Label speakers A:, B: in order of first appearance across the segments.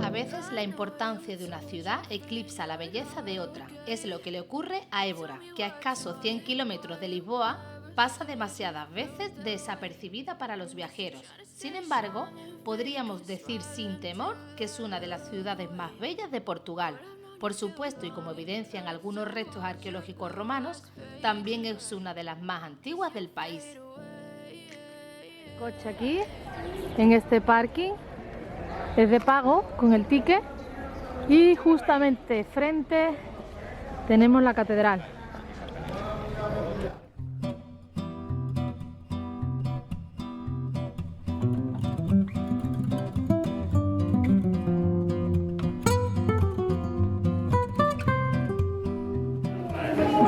A: A veces la importancia de una ciudad eclipsa la belleza de otra. Es lo que le ocurre a Évora, que a escasos 100 kilómetros de Lisboa pasa demasiadas veces desapercibida para los viajeros. Sin embargo, podríamos decir sin temor que es una de las ciudades más bellas de Portugal. Por supuesto, y como evidencian algunos restos arqueológicos romanos, también es una de las más antiguas del país.
B: Coche aquí, en este parking, es de pago con el ticket y justamente frente tenemos la catedral.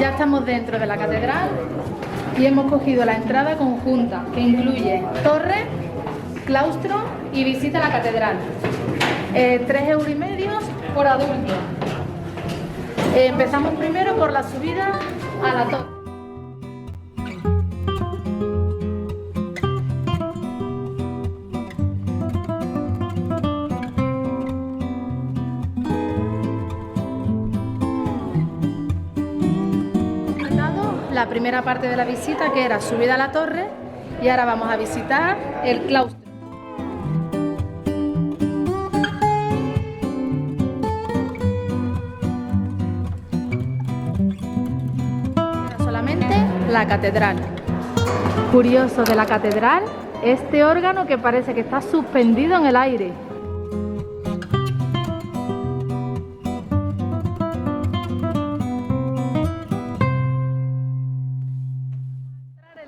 B: Ya estamos dentro de la catedral y hemos cogido la entrada conjunta que incluye torre, claustro y visita a la catedral. 3,5 € por adulto. Empezamos primero por la subida a la torre. La primera parte de la visita, que era subida a la torre, y ahora vamos a visitar el claustro. Queda solamente la catedral. Curioso de la catedral, este órgano que parece que está suspendido en el aire.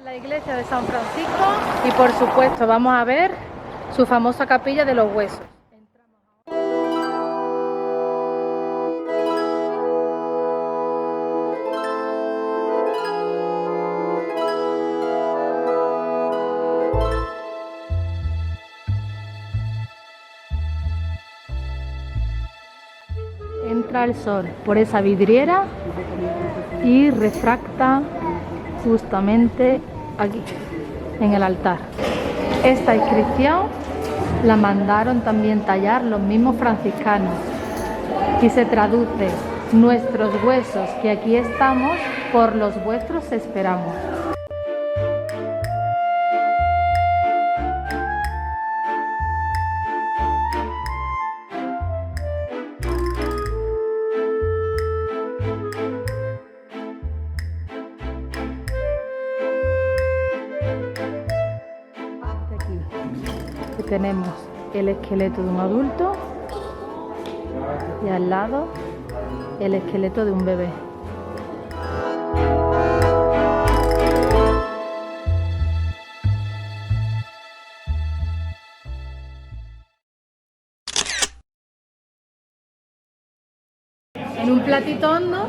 B: La iglesia de San Francisco y por supuesto vamos a ver su famosa capilla de los huesos. Entra el sol por esa vidriera y refracta justamente aquí, en el altar. Esta inscripción la mandaron también tallar los mismos franciscanos y se traduce: nuestros huesos que aquí estamos, por los vuestros esperamos. Tenemos el esqueleto de un adulto y al lado el esqueleto de un bebé. En un platito hondo,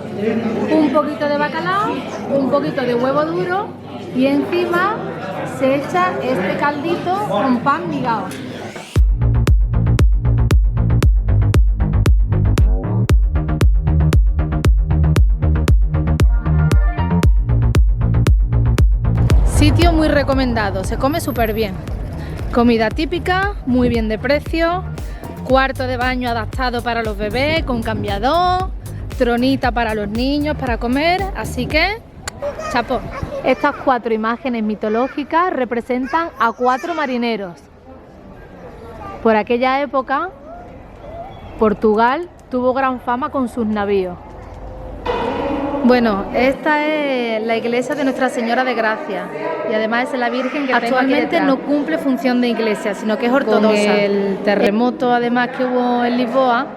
B: un poquito de bacalao, un poquito de huevo duro y encima se echa este caldito con pan migao. Sitio muy recomendado, se come súper bien. Comida típica, muy bien de precio, cuarto de baño adaptado para los bebés con cambiador, tronita para los niños para comer, así que chapó. Estas 4 imágenes mitológicas representan a 4 marineros. Por aquella época, Portugal tuvo gran fama con sus navíos. Bueno, esta es la iglesia de Nuestra Señora de Gracia y además es la Virgen que actualmente no cumple función de iglesia, sino que es ortodoxa. Con el terremoto además que hubo en Lisboa,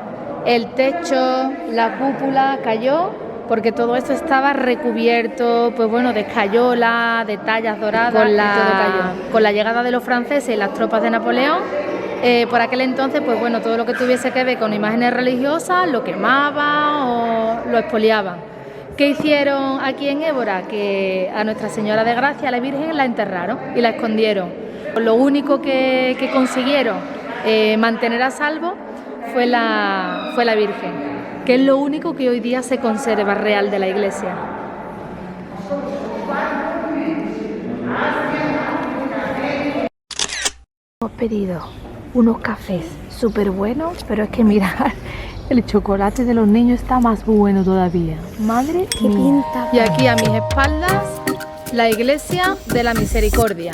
B: el techo, la cúpula cayó, porque todo esto estaba recubierto, pues bueno, de escayola, de tallas doradas, con la llegada de los franceses y las tropas de Napoleón. Por aquel entonces, pues bueno, todo lo que tuviese que ver con imágenes religiosas lo quemaban o lo expoliaban. ¿Qué hicieron aquí en Évora? Que a Nuestra Señora de Gracia, a la Virgen, la enterraron y la escondieron. Lo único que consiguieron mantener a salvo fue la Virgen, que es lo único que hoy día se conserva real de la iglesia. Hemos pedido unos cafés súper buenos, pero es que mirad, el chocolate de los niños está más bueno todavía. Madre
C: qué
B: mía.
C: pinta.
B: Y aquí a mis espaldas, la iglesia de la Misericordia.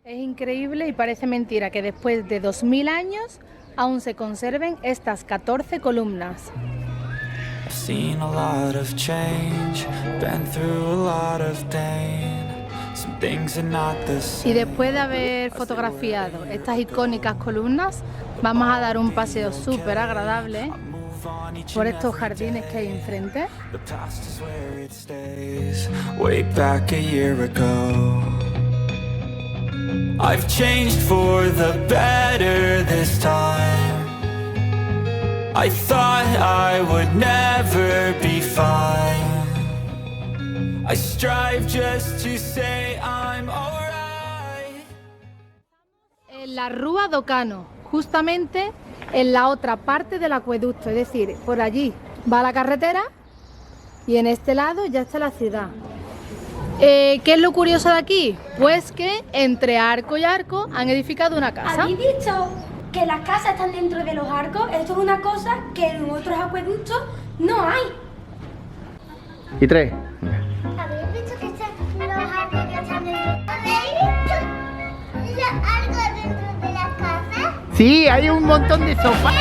B: Es increíble y parece mentira que después de 2000 años aún se conserven estas 14 columnas.
D: I've seen a lot of change, been through a lot of pain. Some things are not the same.
B: Y después de haber fotografiado estas icónicas columnas, vamos a dar un paseo súper agradable por estos jardines que hay enfrente.
D: The past is where it stays. Way back a year ago, I've changed for the better this time. I thought I would never be fine. I strive just to say I'm alright.
B: En la Rúa do Cano, justamente en la otra parte del acueducto, es decir, por allí va la carretera y en este lado ya está la ciudad. ¿Qué es lo curioso de aquí? Pues que entre arco y arco han edificado una casa.
C: ¿Habéis dicho que las casas están dentro de los arcos? Esto es una cosa que en otros acueductos no hay.
E: Y 3.
F: ¿Habéis visto que los arcos ya están dentro? ¿Habéis visto los arcos dentro de las casas?
E: Sí, hay un montón de sofás.